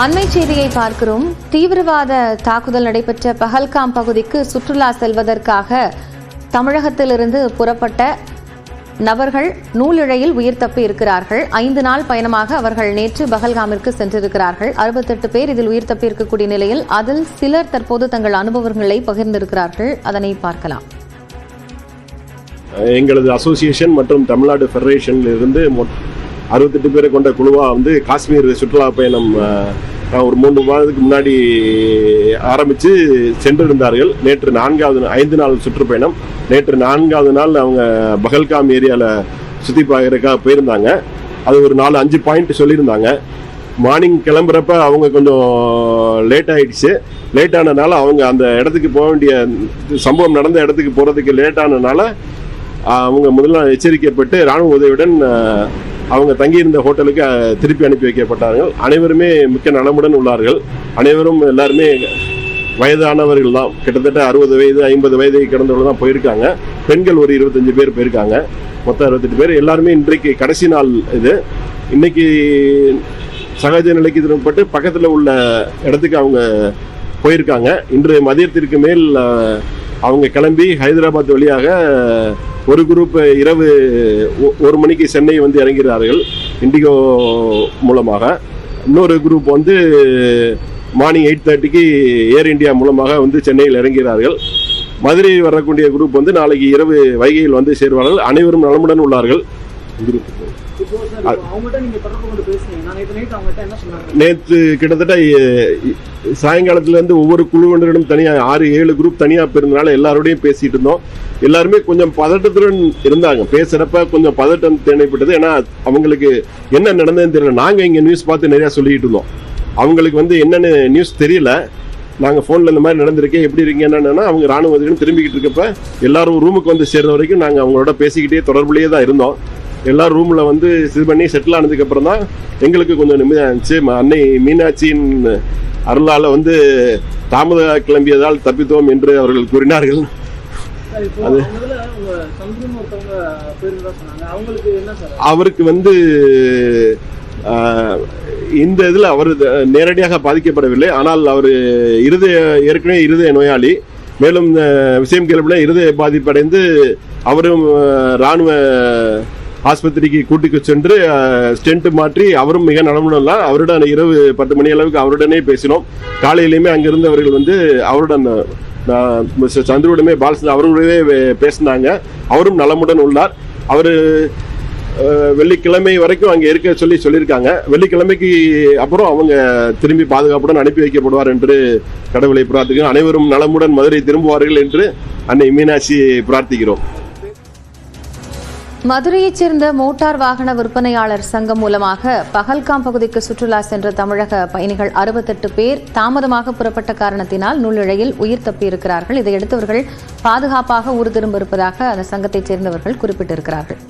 அண்மை செய்தியை பார்க்கிறோம். தீவிரவாத தாக்குதல் நடைபெற்ற பஹல்காம் பகுதிக்கு சுற்றுலா செல்வதற்காக தமிழகத்திலிருந்து புறப்பட்ட நபர்கள் நூலிழையில் உயிர் தப்பி இருக்கிறார்கள். 5 நாள் பயணமாக அவர்கள் நேற்று பஹல்காமிற்கு சென்றிருக்கிறார்கள். 68 பேர் இதில் உயிர் தப்பி இருக்கக்கூடிய நிலையில் அதில் சிலர் தற்போது தங்கள் அனுபவங்களை பகிர்ந்திருக்கிறார்கள். அதனை பார்க்கலாம். எங்களது அசோசியேஷன் மற்றும் தமிழ்நாடு ஃபெடரேஷன்ல இருந்து 68 பேரை கொண்ட குழுவா காஷ்மீர் சுற்றுலா பயணம் ஒரு 3 மாதத்துக்கு முன்னாடி ஆரம்பித்து சென்றிருந்தார்கள். நேற்று 5 நாள் சுற்றுப்பயணம். நேற்று 4வது நாள் அவங்க பஹல்காம் ஏரியாவில் சுற்றி பார்க்கறதுக்காக போயிருந்தாங்க. அது ஒரு 4-5 பாயிண்ட் சொல்லியிருந்தாங்க. மார்னிங் கிளம்புறப்ப அவங்க கொஞ்சம் லேட் ஆகிடுச்சு. லேட் ஆனதுனால அவங்க அந்த இடத்துக்கு போக வேண்டிய சம்பவம் நடந்த இடத்துக்கு போகிறதுக்கு லேட் ஆனதுனால அவங்க முதல்ல எச்சரிக்கப்பட்டு இராணுவ உதவியுடன் அவங்க தங்கியிருந்த ஹோட்டலுக்கு திருப்பி அனுப்பி வைக்கப்பட்டார்கள். அனைவருமே மிக்க நலமுடன் உள்ளார்கள். அனைவரும் எல்லாருமே வயதானவர்கள் தான். கிட்டத்தட்ட 60 வயது 50 வயதை கடந்தவர்கள் தான் போயிருக்காங்க. பெண்கள் ஒரு 25 பேர் போயிருக்காங்க. மொத்தம் 68 பேர். எல்லாருமே இன்றைக்கு கடைசி நாள் இது. இன்னைக்கு சகஜ நிலைக்கு திரும்பப்பட்டு பக்கத்தில் உள்ள இடத்துக்கு அவங்க போயிருக்காங்க. இன்று மதியத்திற்கு மேல் அவங்க கிளம்பி ஹைதராபாத் வழியாக ஒரு குரூப் இரவு 1 மணிக்கு சென்னை இறங்கிறார்கள் இண்டிகோ மூலமாக. இன்னொரு குரூப் மார்னிங் 8:30க்கு ஏர் இந்தியா மூலமாக சென்னையில் இறங்கிறார்கள். மதுரை வரக்கூடிய குரூப் நாளைக்கு இரவு வைகையில் சேர்வார்கள். அனைவரும் நலமுடன் உள்ளார்கள். நேற்று கிட்டத்தட்ட சாயங்காலத்திலேருந்து ஒவ்வொரு குழுவினரிடம் தனியாக 6-7 குரூப் தனியாக போயிருந்தனால எல்லாரோடையும் பேசிட்டு இருந்தோம். எல்லாருமே கொஞ்சம் பதட்டத்துடன் இருந்தாங்க. பேசுறப்ப கொஞ்சம் பதட்டம் தேவைப்பட்டது. ஏன்னா அவங்களுக்கு என்ன நடந்ததுன்னு தெரியல. நாங்கள் இங்கே நியூஸ் பார்த்து நிறையா சொல்லிட்டு இருந்தோம். அவங்களுக்கு என்னென்னு நியூஸ் தெரியல. நாங்கள் ஃபோனில் இந்த மாதிரி நடந்திருக்கேன் எப்படி இருக்கீங்க என்னன்னா அவங்க ராணுவ உதவின்னு திரும்பிக்கிட்டு இருக்கப்ப எல்லாரும் ரூமுக்கு சேர்ற வரைக்கும் நாங்கள் அவங்களோட பேசிக்கிட்டே தொடர்புலேயே தான் இருந்தோம். எல்லாரும் ரூமில் இது பண்ணி செட்டில் ஆனதுக்கப்புறம் தான் எங்களுக்கு கொஞ்சம் நிம்மதியாக இருந்துச்சு. அன்னை மீனாட்சியின் அருளால் தாமத கிளம்பியதால் தப்பித்தோம் என்று அவர்கள் கூறினார்கள். அது அவருக்கு இந்த இதில் அவர் நேரடியாக பாதிக்கப்படவில்லை. ஆனால் அவர் ஏற்கனவே இருதய நோயாளி. மேலும் விஷயம் கேள்விப்பட இருதய பாதிப்படைந்து அவரும் இராணுவ ஆஸ்பத்திரிக்கு கூட்டிக்கு சென்று ஸ்டென்ட் மாற்றி அவரும் மிக நலமுடன். அவருடன் இரவு 10 மணி அளவுக்கு அவருடனே பேசினோம். காலையிலுமே அங்கிருந்தவர்கள் அவருடன் சந்திரவுடமே பாலசந்திரன் அவர்களுடனே பேசினாங்க. அவரும் நலமுடன் உள்ளார். அவர் வெள்ளிக்கிழமை வரைக்கும் அங்கே இருக்க சொல்லியிருக்காங்க. வெள்ளிக்கிழமைக்கு அப்புறம் அவங்க திரும்பி பாதுகாப்புடன் அனுப்பி வைக்கப்படுவார் என்று கடவுளை பிரார்த்திக்கிறோம். அனைவரும் நலமுடன் மதுரை திரும்புவார்கள் என்று அன்னை மீனாட்சி பிரார்த்திக்கிறோம். மதுரையைச் சேர்ந்த மோட்டார் வாகன விற்பனையாளர் சங்கம் மூலமாக பஹல்காம் பகுதிக்கு சுற்றுலா சென்ற தமிழக பயணிகள் 68 பேர் தாமதமாக புறப்பட்ட காரணத்தினால் நூலிழையில் உயிர் தப்பியிருக்கிறார்கள். இதையடுத்து அவர்கள் பாதுகாப்பாக ஊர் திரும்ப இருப்பதாக அந்த சங்கத்தைச் சேர்ந்தவர்கள் குறிப்பிட்டிருக்கிறார்கள்.